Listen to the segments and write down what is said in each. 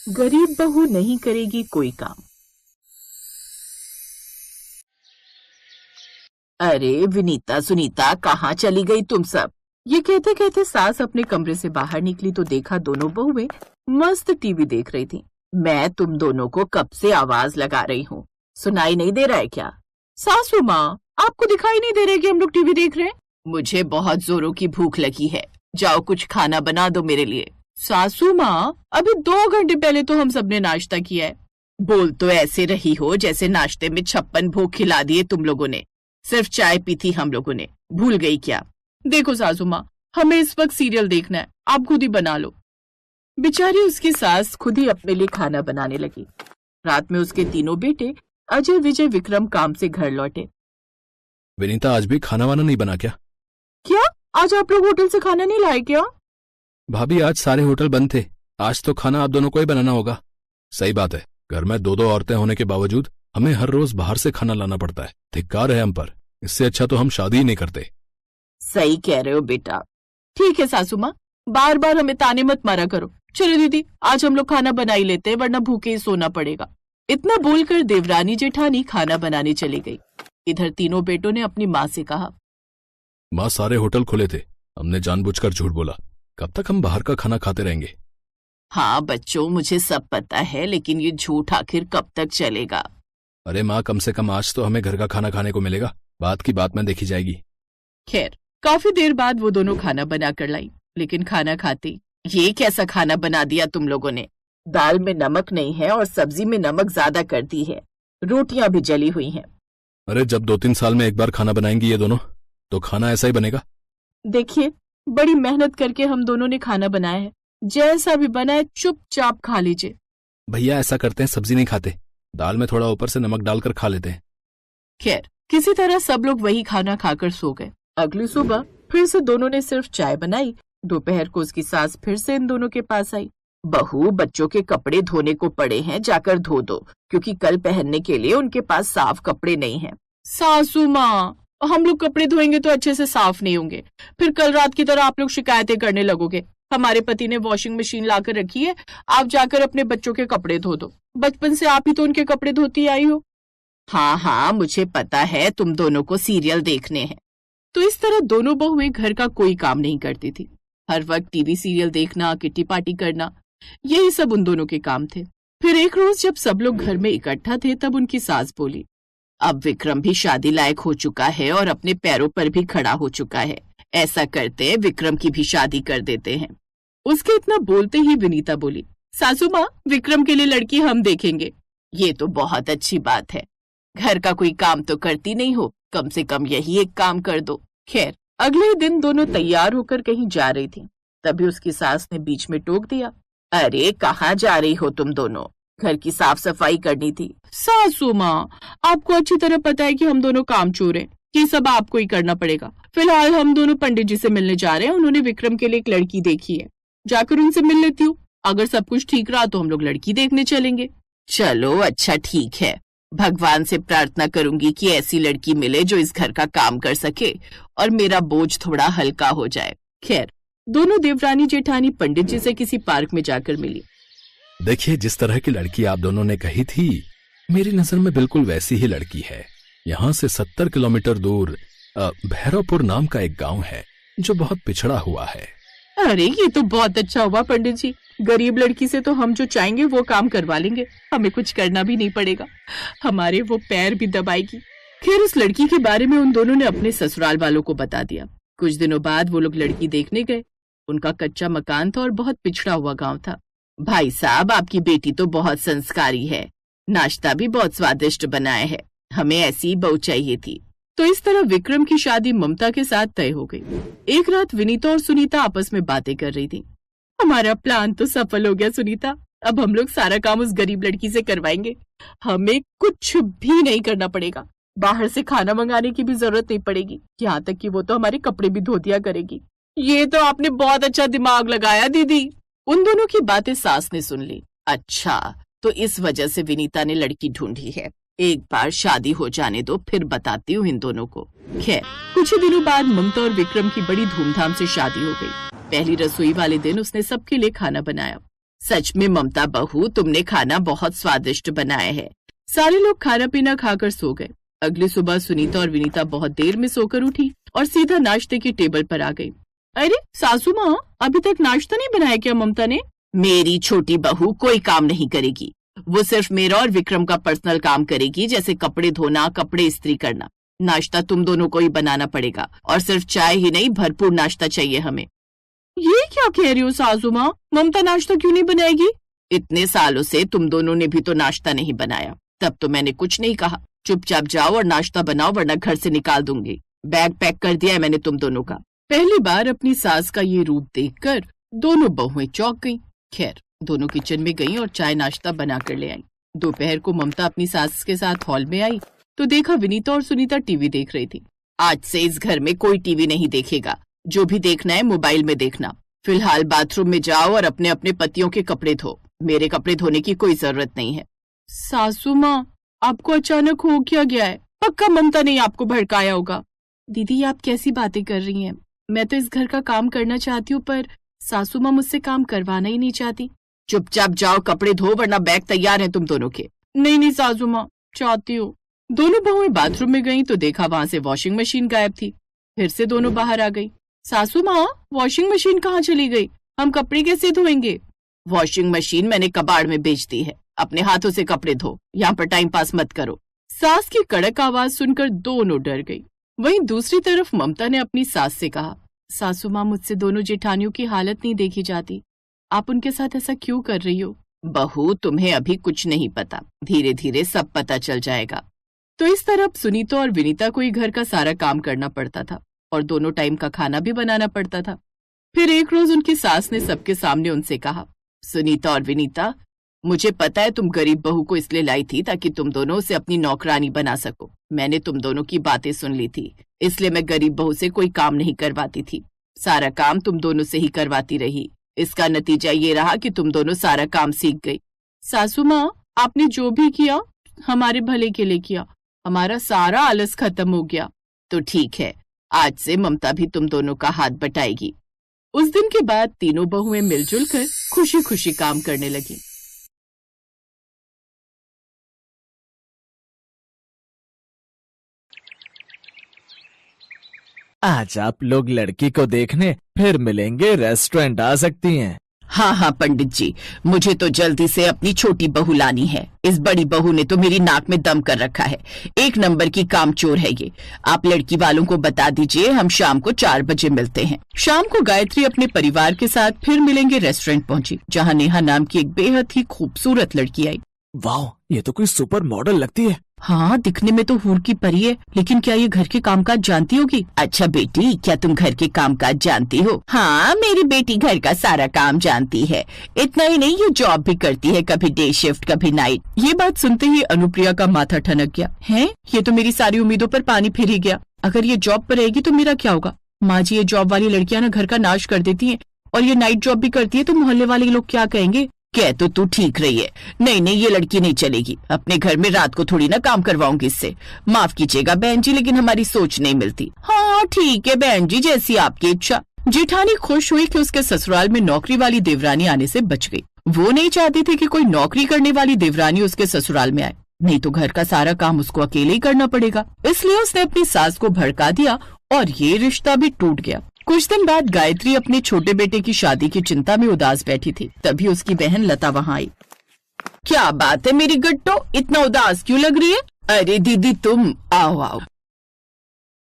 गरीब बहू नहीं करेगी कोई काम। अरे विनीता सुनीता कहाँ चली गई तुम सब? ये कहते कहते सास अपने कमरे से बाहर निकली तो देखा दोनों बहुएं मस्त टीवी देख रही थी। मैं तुम दोनों को कब से आवाज लगा रही हूँ, सुनाई नहीं दे रहा है क्या? सासू माँ, आपको दिखाई नहीं दे रहा है कि हम लोग टीवी देख रहे हैं? मुझे बहुत जोरों की भूख लगी है, जाओ कुछ खाना बना दो मेरे लिए। सासू माँ, अभी 2 घंटे पहले तो हम सबने नाश्ता किया है। बोल तो ऐसे रही हो जैसे नाश्ते में 56 भोग खिला दिए तुम लोगों ने। सिर्फ चाय पी थी हम लोगों ने, भूल गई क्या? देखो सासू माँ, हमें इस वक्त सीरियल देखना है, आप खुद ही बना लो। बेचारी उसकी सास खुद ही अपने लिए खाना बनाने लगी। रात में उसके तीनों बेटे अजय विजय विक्रम काम से घर लौटे। विनीता, आज भी खाना वाना नहीं बना क्या? क्या आज आप लोग होटल से खाना नहीं लाए क्या? भाभी, आज सारे होटल बंद थे, आज तो खाना आप दोनों को ही बनाना होगा। सही बात है, घर में 2-2 औरतें होने के बावजूद हमें हर रोज बाहर से खाना लाना पड़ता है। धिक्कार है हम पर, इससे अच्छा तो हम शादी ही नहीं करते। सही कह रहे हो बेटा। ठीक है सासू माँ, बार बार हमें ताने मत मारा करो। चलो दीदी, आज हम लोग खाना बना ही लेते हैं, वरना भूखे ही सोना पड़ेगा। इतना बोलकर देवरानी जेठानी खाना बनाने चली गई। इधर तीनों बेटों ने अपनी माँ से कहा, माँ, सारे होटल खुले थे, हमने जानबूझकर झूठ बोला। कब तक हम बाहर का खाना खाते रहेंगे? हाँ बच्चों, मुझे सब पता है, लेकिन ये झूठ आखिर कब तक चलेगा? अरे माँ, कम से कम आज तो हमें घर का खाना खाने को मिलेगा, बात की बात में देखी जाएगी। खैर, काफी देर बाद वो दोनों खाना बना कर लाई, लेकिन खाना खाते, ये कैसा खाना बना दिया तुम लोगों ने? दाल में नमक नहीं है और सब्जी में नमक ज्यादा कर दी है, रोटियां भी जली हुई हैं। अरे जब 2-3 साल में एक बार खाना बनाएंगी ये दोनों, तो खाना ऐसा ही बनेगा। देखिए, बड़ी मेहनत करके हम दोनों ने खाना बनाया है, जैसा भी बना है चुपचाप खा लीजिए। भैया, ऐसा करते हैं, सब्जी नहीं खाते, दाल में थोड़ा ऊपर से नमक डालकर खा लेते हैं। खैर, किसी तरह सब लोग वही खाना खाकर सो गए। अगली सुबह फिर से दोनों ने सिर्फ चाय बनाई। दोपहर को उसकी सास फिर से इन दोनों के पास आई। बहू, बच्चों के कपड़े धोने को पड़े हैं, जाकर धो दो, क्योंकि कल पहनने के लिए उनके पास साफ कपड़े नहीं हैं। सासू माँ, हम लोग कपड़े धोएंगे तो अच्छे से साफ नहीं होंगे, फिर कल रात की तरह आप लोग शिकायतें करने लगोगे। हमारे पति ने वॉशिंग मशीन लाकर रखी है, आप जाकर अपने बच्चों के कपड़े धो दो। बचपन से आप ही तो उनके कपड़े धोती आई हो। हाँ हाँ, मुझे पता है तुम दोनों को सीरियल देखने हैं। तो इस तरह दोनों बहुएं घर का कोई काम नहीं करती थी। हर वक्त टीवी सीरियल देखना, किट्टी पार्टी करना, यही सब उन दोनों के काम थे। फिर एक रोज जब सब लोग घर में इकट्ठा थे, तब उनकी सास बोली, अब विक्रम भी शादी लायक हो चुका है और अपने पैरों पर भी खड़ा हो चुका है, ऐसा करते हैं विक्रम की भी शादी कर देते हैं। उसके इतना बोलते ही विनीता बोली, सासू माँ, विक्रम के लिए लड़की हम देखेंगे। ये तो बहुत अच्छी बात है, घर का कोई काम तो करती नहीं हो, कम से कम यही एक काम कर दो। खैर, अगले दिन दोनों तैयार होकर कहीं जा रही थी, तभी उसकी सास ने बीच में टोक दिया, अरे कहाँ जा रही हो तुम दोनों? घर की साफ सफाई करनी थी। सासू माँ, आपको अच्छी तरह पता है कि हम दोनों कामचोर हैं, ये सब आपको ही करना पड़ेगा। फिलहाल हम दोनों पंडित जी से मिलने जा रहे हैं, उन्होंने विक्रम के लिए एक लड़की देखी है, जाकर उनसे मिल लेती हूँ। अगर सब कुछ ठीक रहा तो हम लोग लड़की देखने चलेंगे। चलो अच्छा ठीक है, भगवान से प्रार्थना करूंगी कि ऐसी लड़की मिले जो इस घर का काम कर सके और मेरा बोझ थोड़ा हल्का हो जाए। खैर, दोनों देवरानी जेठानी पंडित जी से किसी पार्क में जाकर मिली। देखिए, जिस तरह की लड़की आप दोनों ने कही थी, मेरी नजर में बिल्कुल वैसी ही लड़की है। यहाँ से 70 किलोमीटर दूर भैरवपुर नाम का एक गांव है जो बहुत पिछड़ा हुआ है। अरे ये तो बहुत अच्छा हुआ पंडित जी, गरीब लड़की से तो हम जो चाहेंगे वो काम करवा लेंगे, हमें कुछ करना भी नहीं पड़ेगा, हमारे वो पैर भी दबाएगी। खैर, उस लड़की के बारे में उन दोनों ने अपने ससुराल वालों को बता दिया। कुछ दिनों बाद वो लोग लड़की देखने गए। उनका कच्चा मकान था और बहुत पिछड़ा हुआ गांव था। भाई साहब, आपकी बेटी तो बहुत संस्कारी है, नाश्ता भी बहुत स्वादिष्ट बनाए है, हमें ऐसी बहू चाहिए थी। तो इस तरह विक्रम की शादी ममता के साथ तय हो गई। एक रात विनीता और सुनीता आपस में बातें कर रही थी। हमारा प्लान तो सफल हो गया सुनीता, अब हम लोग सारा काम उस गरीब लड़की से करवाएंगे, हमें कुछ भी नहीं करना पड़ेगा, बाहर से खाना मंगाने की भी जरूरत नहीं पड़ेगी, यहाँ तक कि वो तो हमारे कपड़े भी धो दिया करेगी। ये तो आपने बहुत अच्छा दिमाग लगाया दीदी। उन दोनों की बातें सास ने सुन ली। अच्छा, तो इस वजह से विनीता ने लड़की ढूंढी है, एक बार शादी हो जाने दो, फिर बताती हूँ इन दोनों को। खैर, कुछ ही दिनों बाद ममता और विक्रम की बड़ी धूमधाम से शादी हो गई। पहली रसोई वाले दिन उसने सबके लिए खाना बनाया। सच में ममता बहू, तुमने खाना बहुत स्वादिष्ट बनाया है। सारे लोग खाना पीना खाकर सो गए। अगली सुबह सुनीता और विनीता बहुत देर में सोकर उठी और सीधा नाश्ते की टेबल पर आ गई। अरे सासू माँ, अभी तक नाश्ता नहीं बनाया क्या ममता ने? मेरी छोटी बहू कोई काम नहीं करेगी, वो सिर्फ मेरा और विक्रम का पर्सनल काम करेगी, जैसे कपड़े धोना, कपड़े इस्त्री करना। नाश्ता तुम दोनों को ही बनाना पड़ेगा, और सिर्फ चाय ही नहीं, भरपूर नाश्ता चाहिए हमें। ये क्या कह रही हो सासू माँ, ममता नाश्ता क्यों नहीं बनाएगी? इतने सालों से तुम दोनों ने भी तो नाश्ता नहीं बनाया, तब तो मैंने कुछ नहीं कहा। चुपचाप जाओ और नाश्ता बनाओ, वरना घर से निकाल दूंगी। बैग पैक कर दिया है मैंने तुम दोनों का। पहली बार अपनी सास का ये रूप देखकर दोनों बहुएं चौंक गईं। खैर, दोनों किचन में गईं और चाय नाश्ता बनाकर ले आई। दोपहर को ममता अपनी सास के साथ हॉल में आई तो देखा विनीता और सुनीता टीवी देख रही थी। आज से इस घर में कोई टीवी नहीं देखेगा, जो भी देखना है मोबाइल में देखना। फिलहाल बाथरूम में जाओ और अपने अपने पतियों के कपड़े धो, मेरे कपड़े धोने की कोई जरूरत नहीं है। सासू माँ, आपको अचानक हो क्या गया है? पक्का ममता ने आपको भड़काया होगा। दीदी, आप कैसी बातें कर रही हैं? मैं तो इस घर का काम करना चाहती हूँ, पर सासू माँ मुझसे काम करवाना ही नहीं चाहती। चुपचाप जाओ, कपड़े धो, वरना बैग तैयार है तुम दोनों के। नहीं सासू माँ, चाहती हूँ। दोनों बहुएं बाथरूम में गईं तो देखा वहां से वॉशिंग मशीन गायब थी। फिर से दोनों बाहर आ गई। सासू माँ, वॉशिंग मशीन कहाँ चली गई? हम कपड़े कैसे धोएंगे? वॉशिंग मशीन मैंने कबाड़ में बेच दी है, अपने हाथों से कपड़े धो, यहाँ पर टाइम पास मत करो। सास की कड़क आवाज सुनकर दोनों डर गई। वहीं दूसरी तरफ ममता ने अपनी सास से कहा, सासू माँ, मुझसे दोनों जेठानियों की हालत नहीं देखी जाती, आप उनके साथ ऐसा क्यों कर रही हो? बहू, तुम्हें अभी कुछ नहीं पता, धीरे धीरे सब पता चल जाएगा। तो इस तरफ सुनीता और विनीता को ही घर का सारा काम करना पड़ता था और दोनों टाइम का खाना भी बनाना पड़ता था। फिर एक रोज उनकी सास ने सबके सामने उनसे कहा, सुनीता और विनीता, मुझे पता है तुम गरीब बहू को इसलिए लाई थी ताकि तुम दोनों से अपनी नौकरानी बना सको। मैंने तुम दोनों की बातें सुन ली थी, इसलिए मैं गरीब बहू से कोई काम नहीं करवाती थी, सारा काम तुम दोनों से ही करवाती रही। इसका नतीजा ये रहा कि तुम दोनों सारा काम सीख गई। सासू माँ, आपने जो भी किया हमारे भले के लिए किया, हमारा सारा आलस खत्म हो गया। तो ठीक है, आज से ममता भी तुम दोनों का हाथ बटाएगी। उस दिन के बाद तीनों बहुएं मिलजुल कर खुशी खुशी काम करने लगी। आज आप लोग लड़की को देखने फिर मिलेंगे, रेस्टोरेंट आ सकती हैं। हाँ पंडित जी, मुझे तो जल्दी से अपनी छोटी बहू लानी है। इस बड़ी बहू ने तो मेरी नाक में दम कर रखा है, एक नंबर की कामचोर है ये। आप लड़की वालों को बता दीजिए, हम शाम को 4 बजे मिलते हैं। शाम को गायत्री अपने परिवार के साथ फिर मिलेंगे रेस्टोरेंट पहुंची, जहाँ नेहा नाम की एक बेहद ही खूबसूरत लड़की आई। वाह, ये तो कोई सुपर मॉडल लगती है। हाँ, दिखने में तो हूर की परी है, लेकिन क्या ये घर के कामकाज जानती होगी? अच्छा बेटी, क्या तुम घर के कामकाज जानती हो? हाँ, मेरी बेटी घर का सारा काम जानती है। इतना ही नहीं, ये जॉब भी करती है, कभी डे शिफ्ट कभी नाइट। ये बात सुनते ही अनुप्रिया का माथा ठनक गया। है, ये तो मेरी सारी उम्मीदों पर पानी फिर ही गया। अगर ये जॉब पर रहेगी तो मेरा क्या होगा? माँ जी, ये जॉब वाली लड़कियां ना घर का नाश कर देती है, और ये नाइट जॉब भी करती है, तो मोहल्ले वाले लोग क्या कहेंगे? कह तो तू ठीक रही है। नहीं, ये लड़की नहीं चलेगी। अपने घर में रात को थोड़ी ना काम करवाऊंगी इससे। माफ कीजिएगा बहन जी, लेकिन हमारी सोच नहीं मिलती। हाँ ठीक है बहन जी, जैसी आपकी इच्छा। जेठानी खुश हुई कि उसके ससुराल में नौकरी वाली देवरानी आने से बच गई। वो नहीं चाहती थी कि कोई नौकरी करने वाली देवरानी उसके ससुराल में आए, नहीं तो घर का सारा काम उसको अकेले ही करना पड़ेगा। इसलिए उसने अपनी सास को भड़का दिया और ये रिश्ता भी टूट गया। कुछ दिन बाद गायत्री अपने छोटे बेटे की शादी की चिंता में उदास बैठी थी, तभी उसकी बहन लता वहाँ आई। क्या बात है मेरी गट्टो, इतना उदास क्यों लग रही है? अरे दीदी तुम आओ।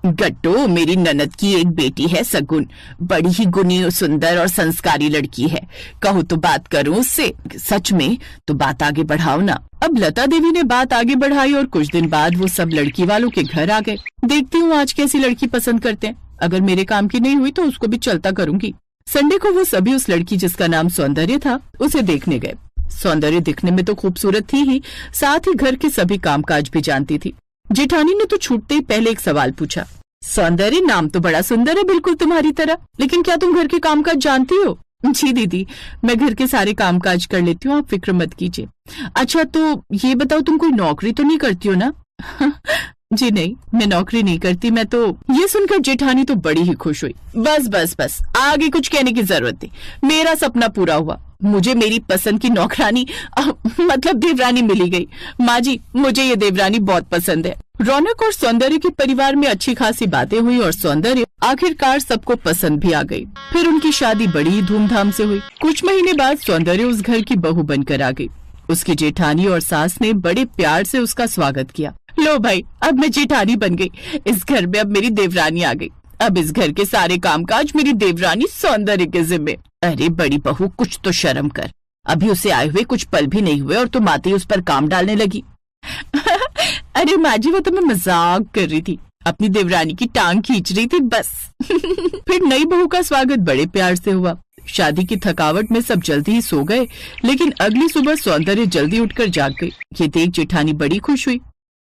गट्टो, मेरी ननद की एक बेटी है सगुन, बड़ी ही गुणी सुंदर और संस्कारी लड़की है। कहूँ तो बात करूँ उससे? सच में? तो बात आगे बढ़ाओ ना। अब लता देवी ने बात आगे बढ़ाई और कुछ दिन बाद वो सब लड़की वालों के घर आ गए। देखती हूँ आज कैसी लड़की पसंद करते हैं। अगर मेरे काम की नहीं हुई तो उसको भी चलता करूंगी। संडे को वो सभी उस लड़की जिसका नाम सौंदर्य था उसे देखने गए। सौंदर्य दिखने में तो खूबसूरत थी ही, साथ ही घर के सभी कामकाज भी जानती थी। जेठानी ने तो छूटते ही पहले एक सवाल पूछा, सौंदर्य, नाम तो बड़ा सुंदर है, बिल्कुल तुम्हारी तरह, लेकिन क्या तुम घर के कामकाज जानती हो? जी दीदी, मैं घर के सारे कामकाज कर लेती हूँ, आप फिक्र मत कीजिए। अच्छा तो ये बताओ, तुम कोई नौकरी तो नहीं करती हो ना? जी नहीं, मैं नौकरी नहीं करती। मैं तो। ये सुनकर जेठानी तो बड़ी ही खुश हुई। बस आगे कुछ कहने की जरूरत नहीं, मेरा सपना पूरा हुआ। मुझे मेरी पसंद की नौकरानी मतलब देवरानी मिली गई। माँ जी, मुझे ये देवरानी बहुत पसंद है। रौनक और सौंदर्य के परिवार में अच्छी खासी बातें हुई और सौंदर्य आखिरकार सबको पसंद भी आ गई। फिर उनकी शादी बड़ी धूमधाम से हुई। कुछ महीने बाद सौंदर्य उस घर की बहू बनकर आ गई। उसकी जेठानी और सास ने बड़े प्यार से उसका स्वागत किया। लो भाई, अब मैं जेठानी बन गई। इस घर में अब मेरी देवरानी आ गई। अब इस घर के सारे कामकाज मेरी देवरानी सौंदर्य के जिम्मे। अरे बड़ी बहू, कुछ तो शर्म कर। अभी उसे आए हुए कुछ पल भी नहीं हुए और तुम आते ही उस पर काम डालने लगी। अरे माँ जी, वो तो मैं मजाक कर रही थी, अपनी देवरानी की टांग खींच रही थी बस। फिर नई बहू का स्वागत बड़े प्यार से हुआ। शादी की थकावट में सब जल्दी ही सो गए, लेकिन अगली सुबह सौंदर्य जल्दी उठकर जाग गई। ये देख जेठानी बड़ी खुश हुई।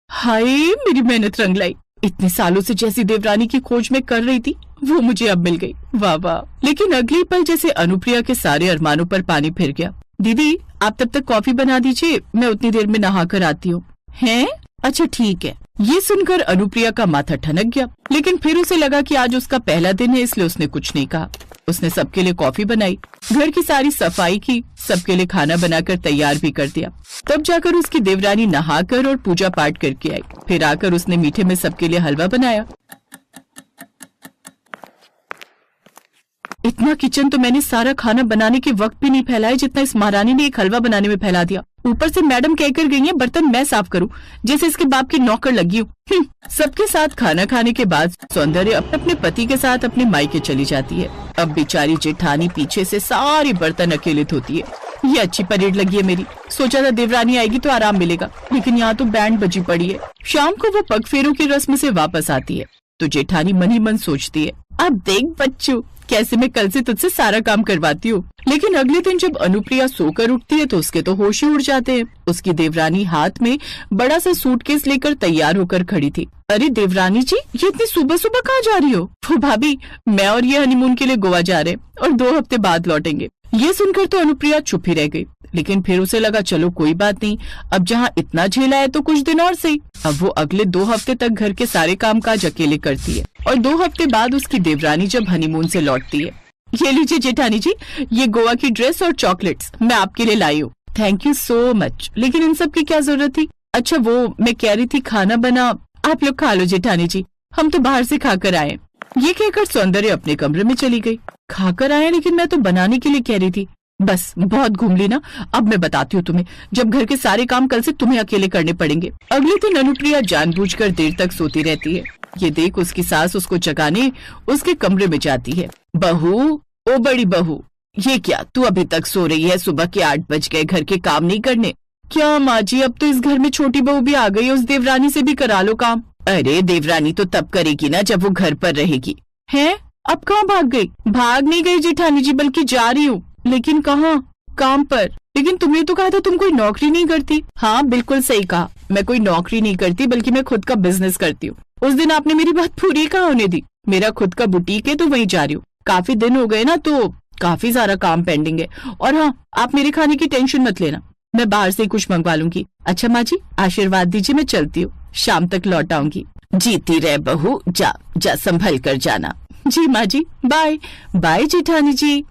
हाय, मेरी मेहनत रंग लाई। इतने सालों से जैसी देवरानी की खोज में कर रही थी, वो मुझे अब मिल गई। वाह वाह। लेकिन अगले पल जैसे अनुप्रिया के सारे अरमानों पर पानी फिर गया। दीदी, आप तब तक कॉफी बना दीजिए, मैं उतनी देर में नहा कर आती हूँ। हैं? अच्छा ठीक है। ये सुनकर अनुप्रिया का माथा ठनक गया, लेकिन फिर उसे लगा कि आज उसका पहला दिन है, इसलिए उसने कुछ नहीं कहा। उसने सबके लिए कॉफी बनाई, घर की सारी सफाई की, सबके लिए खाना बनाकर तैयार भी कर दिया। तब जाकर उसकी देवरानी नहाकर और पूजा पाठ करके आई। फिर आकर उसने मीठे में सबके लिए हलवा बनाया। इतना किचन तो मैंने सारा खाना बनाने के वक्त भी नहीं फैलाया जितना इस महारानी ने एक हलवा बनाने में फैला दिया। ऊपर से मैडम कहकर गई है बर्तन मैं साफ करूं, जैसे इसके बाप की नौकर लगी हूँ। सबके साथ खाना खाने के बाद सौंदर्य अपने पति के साथ अपने मायके चली जाती है। अब बेचारी जेठानी पीछे से सारे बर्तन अकेले धोती है। ये अच्छी परेड लगी है मेरी। सोचा था देवरानी आएगी तो आराम मिलेगा, लेकिन यहाँ तो बैंड बजी पड़ी है। शाम को वो पगफेरों की रस्म से वापस आती है तो जेठानी मन ही मन सोचती है, अब देख बच्चू, कैसे मैं कल से तुझसे सारा काम करवाती हूँ। लेकिन अगले दिन जब अनुप्रिया सोकर उठती है तो उसके तो होश ही उड़ जाते हैं। उसकी देवरानी हाथ में बड़ा सा सूटकेस लेकर तैयार होकर खड़ी थी। अरे देवरानी जी, ये इतनी सुबह सुबह कहाँ जा रही हो? वो भाभी, मैं और ये हनीमून के लिए गोवा जा रहे हैं और 2 हफ्ते बाद लौटेंगे। ये सुनकर तो अनुप्रिया चुप ही रह गई, लेकिन फिर उसे लगा चलो कोई बात नहीं, अब जहाँ इतना झेला है तो कुछ दिन और सही। अब वो अगले 2 हफ्ते तक घर के सारे कामकाज अकेले करती है और 2 हफ्ते बाद उसकी देवरानी जब हनीमून से लौटती है। ये लीजिए जेठानी जी, ये गोवा की ड्रेस और चॉकलेट्स मैं आपके लिए लाई हूँ। Thank you so much. लेकिन इन सब की क्या जरूरत थी? अच्छा वो मैं कह रही थी खाना बना, आप लोग खा लो जेठानी जी, हम तो बाहर से खाकर आए। ये कहकर सौंदर्य अपने कमरे में चली गई। खाकर आए, लेकिन मैं तो बनाने के लिए कह रही थी। बस बहुत घूम ली ना, अब मैं बताती हूँ तुम्हें, जब घर के सारे काम कल से तुम्हें अकेले करने पड़ेंगे। अगले दिन अनुप्रिया जानबूझकर देर तक सोती रहती है। ये देख उसकी सास उसको जगाने उसके कमरे में जाती है। बहू, ओ बड़ी बहू, ये क्या तू अभी तक सो रही है? सुबह के 8 बज गए, घर के काम नहीं करने? क्या माँ जी, अब तो इस घर में छोटी बहू भी आ गई, उस देवरानी से भी करा लो काम। अरे देवरानी तो तब करेगी ना जब वो घर पर रहेगी। है? अब कहाँ भाग गई? भाग नहीं गई जेठानी जी, बल्कि जा रही हूँ। लेकिन कहाँ? काम पर। लेकिन तुमने तो कहा था तुम कोई नौकरी नहीं करती। हाँ बिल्कुल सही कहा, मैं कोई नौकरी नहीं करती, बल्कि मैं खुद का बिजनेस करती हूँ। उस दिन आपने मेरी बात पूरी कहाँ होने दी। मेरा खुद का बुटीक है तो वहीं जा रही हूँ। काफी दिन हो गए ना, तो काफी सारा काम पेंडिंग है। और हाँ, आप मेरे खाने की टेंशन मत लेना, मैं बाहर से ही कुछ मंगवा लूंगी। अच्छा माँ जी, आशीर्वाद दीजिए, मैं चलती हूँ, शाम तक लौट आऊंगी। जीती रह बहू, जा जा संभल कर जाना। जी माँ जी, बाय बाय जेठानी जी।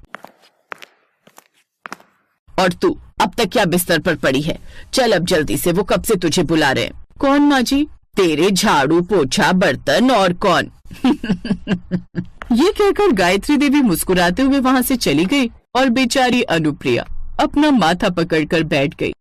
और तू अब तक क्या बिस्तर पर पड़ी है? चल अब जल्दी से, वो कब से तुझे बुला रहे हैं। कौन माँ जी? तेरे झाड़ू पोछा बर्तन और कौन। ये कहकर गायत्री देवी मुस्कुराते हुए वहाँ से चली गई और बेचारी अनुप्रिया अपना माथा पकड़कर बैठ गई।